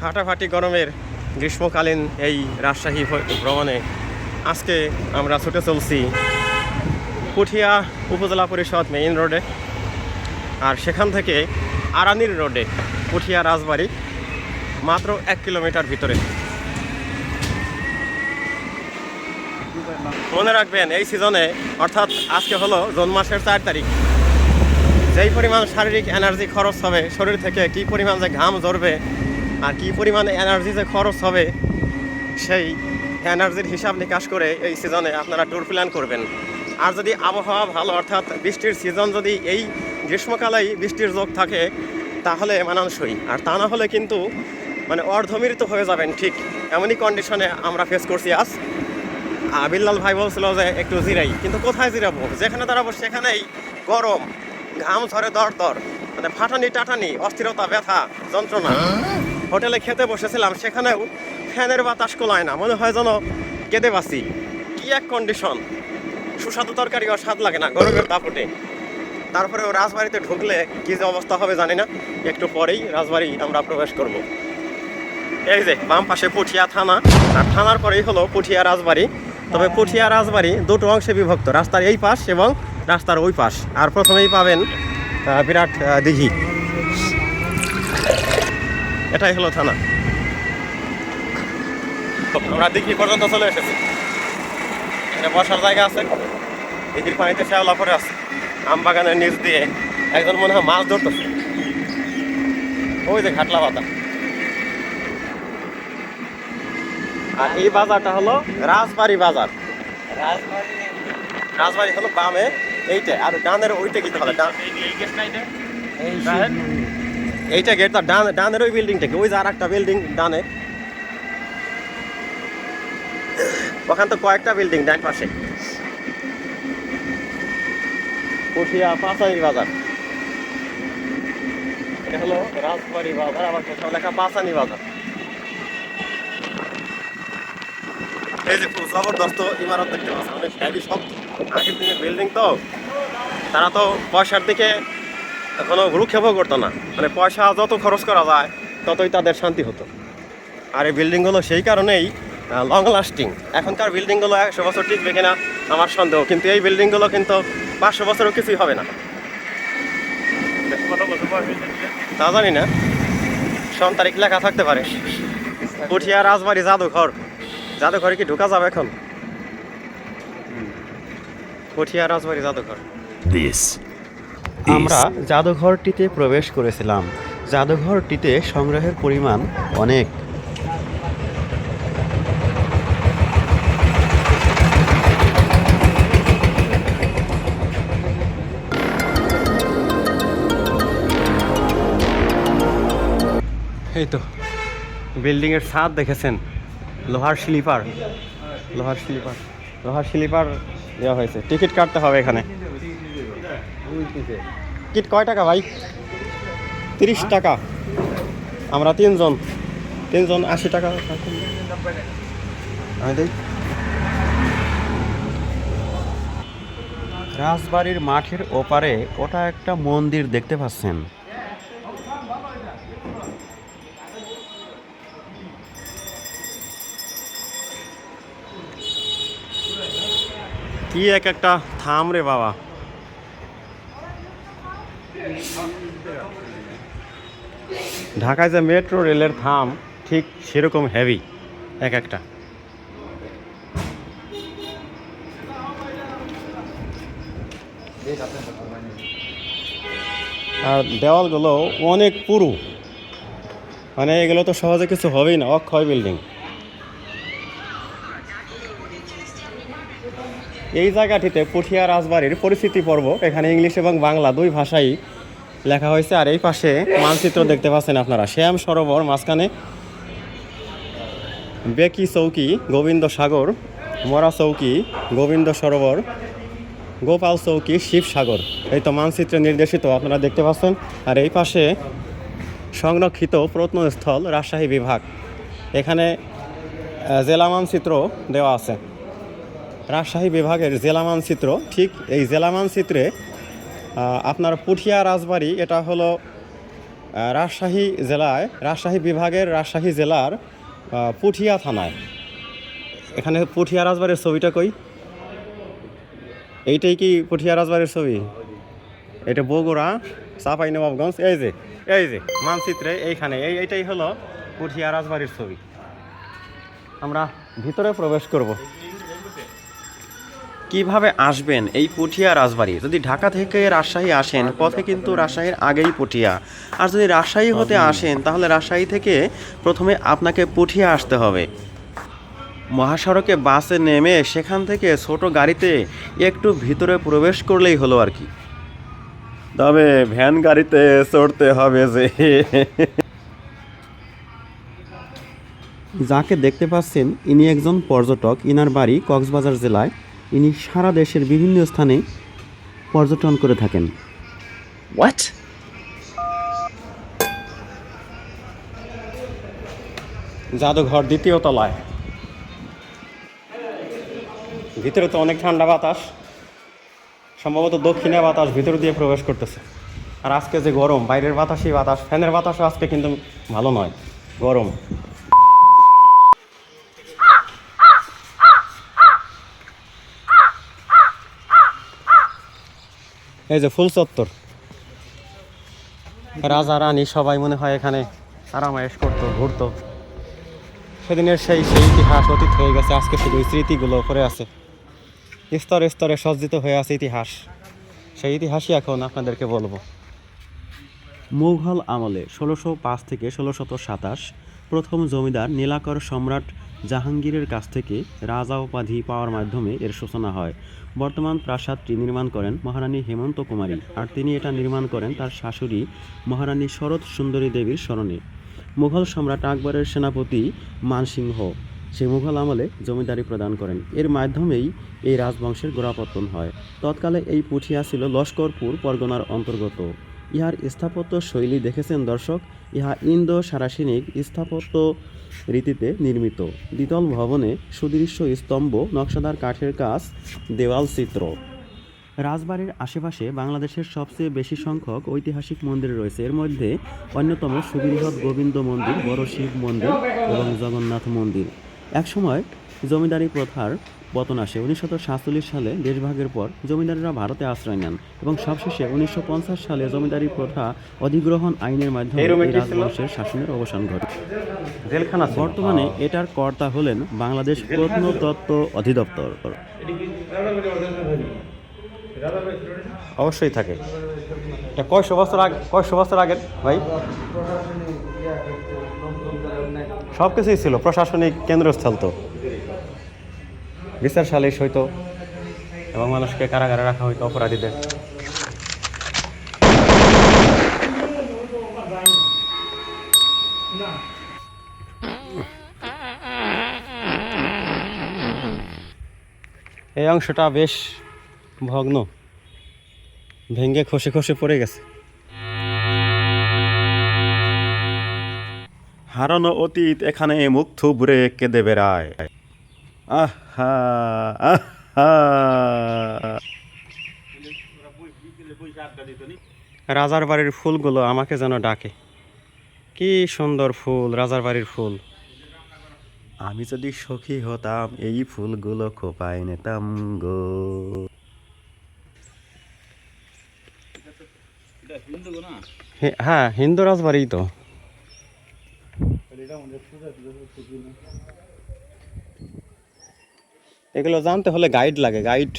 ফাটাফাটি গরমের গ্রীষ্মকালীন এই রাজশাহী ভ্রমণে আজকে আমরা ছুটে চলছি পুঠিয়া উপজেলা পরিষদ মেইন রোডে, আর সেখান থেকে আরানির রোডে পুঠিয়া রাজবাড়ি মাত্র 1 কিলোমিটার ভিতরে। মনে রাখবেন এই সিজনে অর্থাৎ আজকে হলো জুন মাসের 4 তারিখ, যেই পরিমাণ শারীরিক এনার্জি খরচ হবে শরীর থেকে, কী পরিমাণ যে ঘাম ঝরবে আর কী পরিমাণ এনার্জি যে খরচ হবে, সেই এনার্জির হিসাব নিকাশ করে এই সিজনে আপনারা ট্যুর প্ল্যান করবেন। আর যদি আবহাওয়া ভালো অর্থাৎ বৃষ্টির সিজন যদি এই গ্রীষ্মকালেই বৃষ্টির যোগ থাকে তাহলে মানানসই, আর তা না হলে কিন্তু মানে অর্ধমৃত হয়ে যাবেন। ঠিক এমনই কন্ডিশনে আমরা ফেস করছি আজ। বিল্লাল ভাই বলছিল যে একটু জিরাই, কিন্তু কোথায় জিরাবো? যেখানে দাঁড়াবো সেখানেই গরম, ঘাম ঝরে দর দর, মানে ফাটানি টাটানি, অস্থিরতা, ব্যথা, যন্ত্রণা। হোটেলে খেতে বসেছিলাম, সেখানেও ফ্যানের বাতাস কোলায় না, মনে হয় যেন কেঁদে বাঁচি। কি এক কন্ডিশন! সুস্বাদু তরকারিও স্বাদ লাগে না গরমের দাপটে। তারপরেও রাজবাড়িতে ঢুকলে কী যে অবস্থা হবে জানি না। একটু পরেই রাজবাড়ি আমরা প্রবেশ করব। এই যে বাম পাশে পুঠিয়া থানা, আর থানার পরেই হলো পুঠিয়া রাজবাড়ি। তবে পুঠিয়া রাজবাড়ি দুটো অংশে বিভক্ত, রাস্তার এই পাশ এবং রাস্তার ওই পাশ। আর প্রথমেই পাবেন বিরাট দিঘি, এটাই হলো থানা। আমরা দিঘি পর্যন্ত চলে এসেছি। এখানে বসার জায়গা আছে, দিঘির পানিতে শ্যাওলা পরে আছে। আম বাগানের নিচ দিয়ে একজন মনে হয় মাছ ধরতেছে। ওই যে ঘাটলা পাতা। আর এই বাজারটা হলো রাজবাড়ি বাজার। রাজবাড়ি হলো বামে এইটা, আর ডানের ওইটা কি তাহলে? এইটা গেট, তার ডানের ওই বিল্ডিংটা কি? ওই যে আর একটা বিল্ডিং ডানে, ওখান তো কয়েকটা বিল্ডিং ডান পাশে। পুঠিয়া পাঁচানি বাজার, এটা হলো রাজবাড়ি বাজার, আবার কোথাও লেখা পাঁচানি বাজার। এই যে খুব জবরদস্ত ইমারত দেখতে পাচ্ছি, অনেক হেভি শক্ত। আগের দিনের বিল্ডিং তো, তারা তো পয়সার দিকে কোনো ভ্রুক্ষেপও করতো না, মানে পয়সা যত খরচ করা যায় ততই তাদের শান্তি হতো। আর এই বিল্ডিংগুলো সেই কারণেই লং লাস্টিং। এখনকার বিল্ডিংগুলো 100 বছর টিকবে কিনা আমার সন্দেহ, কিন্তু এই বিল্ডিংগুলো কিন্তু 500 বছরও কিছুই হবে না। তা জানি না, সন তারিখ লেখা থাকতে পারে। পুঠিয়া রাজবাড়ি জাদুঘর, জাদুঘরে কি ঢোকা যাবে এখন? পুঠিয়া রাজবাড়ি জাদুঘর। আমরা জাদুঘরটিতে প্রবেশ করেছিলাম। জাদুঘরটিতে সংগ্রহের পরিমাণ অনেক। এই তো বিল্ডিংয়ের ছাদ দেখেছেন, লোহার স্লিপার, লোহার স্লিপার, লোহার স্লিপার দেওয়া হয়েছে। টিকিট কাটতে হবে এখানে। টিকিট কয় টাকা ভাই? 30 টাকা। আমরা তিনজন 80 টাকা। আমি দেই। রাজবাড়ির মাঠের ওপারে ওটা একটা মন্দির দেখতে পাচ্ছেন। কি একটা থাম রে বাবা! ঢাকায় যে মেট্রো রেলের থাম ঠিক সেরকম হেভি একটা। আর দেওয়ালগুলো অনেক পুরু, মানে এগুলো তো সহজে কিছু হবেই না, অক্ষয় বিল্ডিং। এই জায়গাটিতে পুঠিয়া রাজবাড়ির পরিচিতি পর্ব, এখানে ইংলিশ এবং বাংলা দুই ভাষাই লেখা হয়েছে। আর এই পাশে মানচিত্র দেখতে পাচ্ছেন আপনারা, শ্যাম সরোবর, মাঝখানে বেকি চৌকি, গোবিন্দ সাগর, মরা চৌকি, গোবিন্দ সরোবর, গোপাল চৌকি, শিবসাগর। এই তো মানচিত্রে নির্দেশিত আপনারা দেখতে পাচ্ছেন। আর এই পাশে সংরক্ষিত প্রত্নস্থল রাজশাহী বিভাগ, এখানে জেলা মানচিত্র দেওয়া আছে। রাজশাহী বিভাগের জেলা মানচিত্র, ঠিক এই জেলা মানচিত্রে আপনার পুঠিয়া রাজবাড়ি, এটা হলো রাজশাহী বিভাগের রাজশাহী জেলার পুঠিয়া থানায়। এখানে পুঠিয়া রাজবাড়ির ছবিটা কই? এইটাই কি পুঠিয়া রাজবাড়ির ছবি? এটা বগুড়া চাঁপাইনবাবগঞ্জ। এই যে মানচিত্রে এইখানে এইটাই হলো পুঠিয়া রাজবাড়ির ছবি। আমরা ভিতরে প্রবেশ করব। কিভাবে আসবেন এই পুঠিয়া রাজবাড়ি? যদি ঢাকা থেকে রাজশাহী আসেন, পথে কিন্তু রাজশাহীর আগেই পুঠিয়া। আর যদি রাজশাহী হতে আসেন, তাহলে রাজশাহী থেকে প্রথমে আপনাকে পুঠিয়া আসতে হবে। মহাসড়কে বাসে নেমে সেখান থেকে ছোট গাড়িতে একটু ভিতরে প্রবেশ করলেই হলো আর কি। তবে ভ্যান গাড়িতে চড়তে হবে যে। যাকে দেখতে পাচ্ছেন ইনি একজন পর্যটক। ইনার বাড়ি কক্সবাজার জেলায়। ইনি সারা দেশের বিভিন্ন স্থানে পর্যটন করে থাকেন। হোয়াট? জাদুঘর দ্বিতীয় তলায়। ভিতরে তো অনেক ঠান্ডা বাতাস, সম্ভবত দক্ষিণে বাতাস ভিতর দিয়ে প্রবেশ করতেছে। আর আজকে যে গরম, বাইরের বাতাসই বাতাস, ফ্যানের বাতাসও আজকে কিন্তু ভালো নয়, গরম। এই যে ফুল চত্বর, রাজা রানী সবাই মনে হয় এখানে আরামায়েশ করতো, ঘুরতো। সেদিনের সেই ইতিহাস অতীত হয়ে গেছে, আজকে শুধু স্মৃতিগুলো পড়ে আছে। স্তরে স্তরে সজ্জিত হয়ে আছে ইতিহাস। সেই ইতিহাসই এখন আপনাদেরকে বলবো। মুঘল আমলে 1605 থেকে 1627 প্রথম জমিদার নীলাকর সম্রাট জাহাঙ্গীরের কাছ থেকে রাজা উপাধি পাওয়ার মাধ্যমে এর সূচনা হয়। বর্তমান প্রাসাদটি নির্মাণ করেন মহারানী হেমন্ত কুমারী, আর তিনি এটা নির্মাণ করেন তার শাশুড়ি মহারানী শরৎ সুন্দরী দেবীর স্মরণে। মুঘল সম্রাট আকবরের সেনাপতি মানসিংহ সেই মুঘল আমলে জমিদারি প্রদান করেন। এর মাধ্যমেই এই রাজবংশের গোড়াপত্তন হয়। তৎকালে এই পুঠিয়া ছিল লস্করপুর পরগনার অন্তর্গত। ইহার স্থাপত্য শৈলী দেখেছেন দর্শক? ইহা ইন্দো সারাসিনিক স্থাপত্য রীতিতে নির্মিত। দ্বিতল ভবনে সুদৃশ্য স্তম্ভ, নকশাদার কাঠের কাজ, দেওয়াল চিত্র। রাজবাড়ির আশেপাশে বাংলাদেশের সবচেয়ে বেশি সংখ্যক ঐতিহাসিক মন্দির রয়েছে। এর মধ্যে অন্যতম সুবৃহৎ গোবিন্দ মন্দির, বড় শিব মন্দির এবং জগন্নাথ মন্দির। একসময় জমিদারি প্রথার পতন আসে। 1947 সালে দেশভাগের পর জমিদাররা ভারতে আশ্রয় নেন এবং সবশেষে 1950 সালে জমিদারি প্রথা অধিগ্রহণ আইনের মাধ্যমে এই রাজবংশের শাসনের অবসান ঘটে। বর্তমানে এটার কর্তা হলেন বাংলাদেশ প্রত্নতত্ত্ব অধিদপ্তর। অবশ্যই থাকে। এটা কয়শো বছর আগের ভাই? সব কিছুই ছিল, প্রশাসনিক কেন্দ্রস্থল তো। বিচার সালিশ হইতো এবং মানুষকে কারাগারে রাখা হইতো অপরাধীদের। এই অংশটা বেশ ভগ্ন, ভেঙে খসে খসে পড়ে গেছে। হারানো অতীত এখানে মুখ থুবড়ে কেঁদে বেড়ায়। আহা আহা। রাজার বাড়ির ফুলগুলো আমাকে যেন ডাকে। কি সুন্দর ফুল, রাজার বাড়ির ফুল। আমি যদি সখী হতাম এই ফুলগুলো খোপায় নিতাম গো। হ্যাঁ, হিন্দু রাজবাড়ি তো। এগুলো জানতে হলে গাইড লাগে, গাইড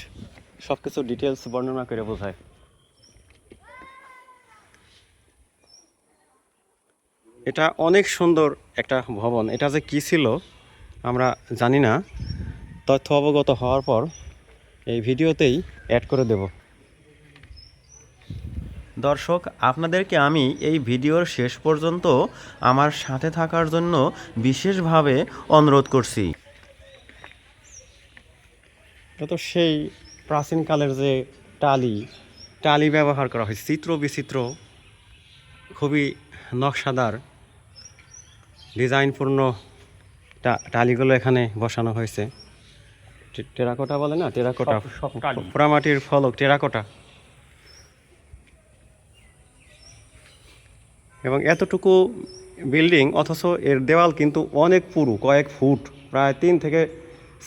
সবকিছু ডিটেলস বর্ণনা করে বোঝায়। এটা অনেক সুন্দর একটা ভবন। এটা যে কি ছিল আমরা জানি না, তথ্য অবগত হওয়ার পর এই ভিডিওতেই অ্যাড করে দেব। দর্শক, আপনাদেরকে আমি এই ভিডিওর শেষ পর্যন্ত আমার সাথে থাকার জন্য বিশেষভাবে অনুরোধ করছি। এটা তো সেই প্রাচীনকালের যে টালি ব্যবহার করা হয়েছে, চিত্র বিচিত্র, খুবই নকশাদার ডিজাইনপূর্ণ টালিগুলো এখানে বসানো হয়েছে। টেরাকোটা বলে না, টেরাকোটা, পোড়ামাটির ফলক, টেরাকোটা। এবং এতটুকু বিল্ডিং অথচ এর দেওয়াল কিন্তু অনেক পুরু, কয়েক ফুট, প্রায় 3 থেকে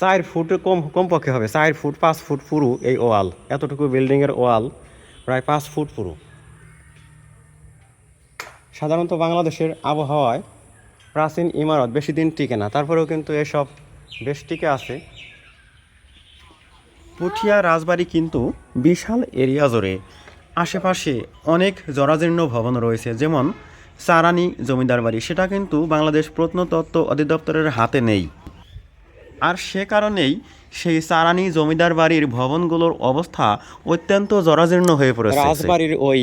4 ফুটের কমপক্ষে হবে, 4 ফুট 5 ফুট পুরু এই ওয়াল। এতটুকু বিল্ডিংয়ের ওয়াল প্রায় 5 ফুট পুরু। সাধারণত বাংলাদেশের আবহাওয়ায় প্রাচীন ইমারত বেশি দিন টিকে না, তারপরেও কিন্তু এসব বেশ টিকে আছে। পুঠিয়া রাজবাড়ি কিন্তু বিশাল এরিয়া জুড়ে, আশেপাশে অনেক জরাজীর্ণ ভবন রয়েছে, যেমন সারানি জমিদার বাড়ি, সেটা কিন্তু বাংলাদেশ প্রত্নতত্ত্ব অধিদপ্তরের হাতে নেই। আর সে কারণেই সেই সারানি জমিদার বাড়ির ভবনগুলোর অবস্থা অত্যন্ত জরাজীর্ণ হয়ে পড়েছে। রাজবাড়ির ওই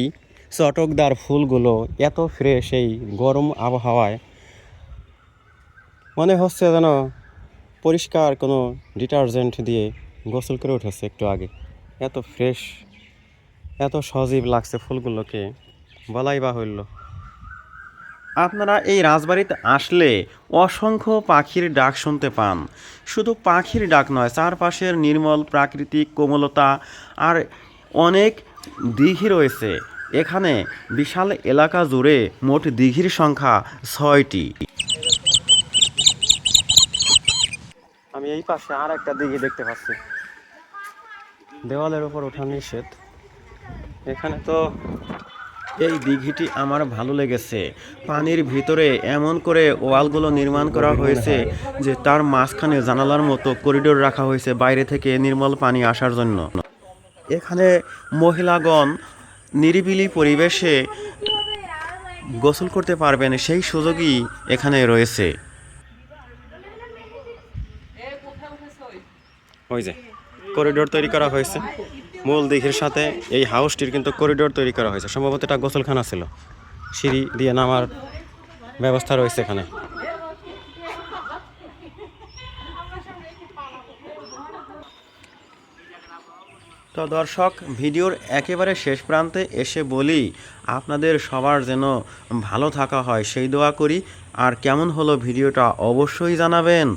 চটকদার ফুলগুলো এত ফ্রেশ এই গরম আবহাওয়ায়, মনে হচ্ছে যেন পরিষ্কার কোনো ডিটারজেন্ট দিয়ে গোসল করে উঠেছে একটু আগে। এত ফ্রেশ, এত সজীব লাগছে ফুলগুলোকে, বলাই বাহুল্য। আপনারা এই রাজবাড়িতে আসলে অসংখ্য পাখির ডাক শুনতে পান। শুধু পাখির ডাক নয়, চারপাশের নির্মল প্রাকৃতিক কোমলতা আর অনেক দিঘি রয়েছে। এখানে বিশাল এলাকা জুড়ে মোট দিঘির সংখ্যা 6টি। আমি এই পাশে আর একটা দিঘি দেখতে পাচ্ছি, দেওয়ালের উপর ওঠা নিষেধ। এখানে তো এই দিঘিটি আমার ভালো লেগেছে। পানির ভিতরে এমন করে ওয়ালগুলো নির্মাণ করা হয়েছে যে তার মাঝখানে জানালার মতো করিডোর রাখা হয়েছে বাইরে থেকে নির্মল পানি আসার জন্য। এখানে মহিলাগণ নিরিবিলি পরিবেশে গোসল করতে পারবেন, সেই সুযোগই এখানে রয়েছে। ওই যে করিডোর তৈরি করা হয়েছে মূল দিঘির সাথে, এই হাউসটির কিন্তু করিডোর তৈরি করা হয়েছে। সম্ভবত এটা গোসলখানা ছিল, সিঁড়ি দিয়ে নামার ব্যবস্থা রয়েছে এখানে। তো দর্শক, ভিডিওর একেবারে শেষ প্রান্তে এসে বলি, আপনাদের সবার যেন ভালো থাকা হয় সেই দোয়া করি। আর কেমন হলো ভিডিওটা অবশ্যই জানাবেন।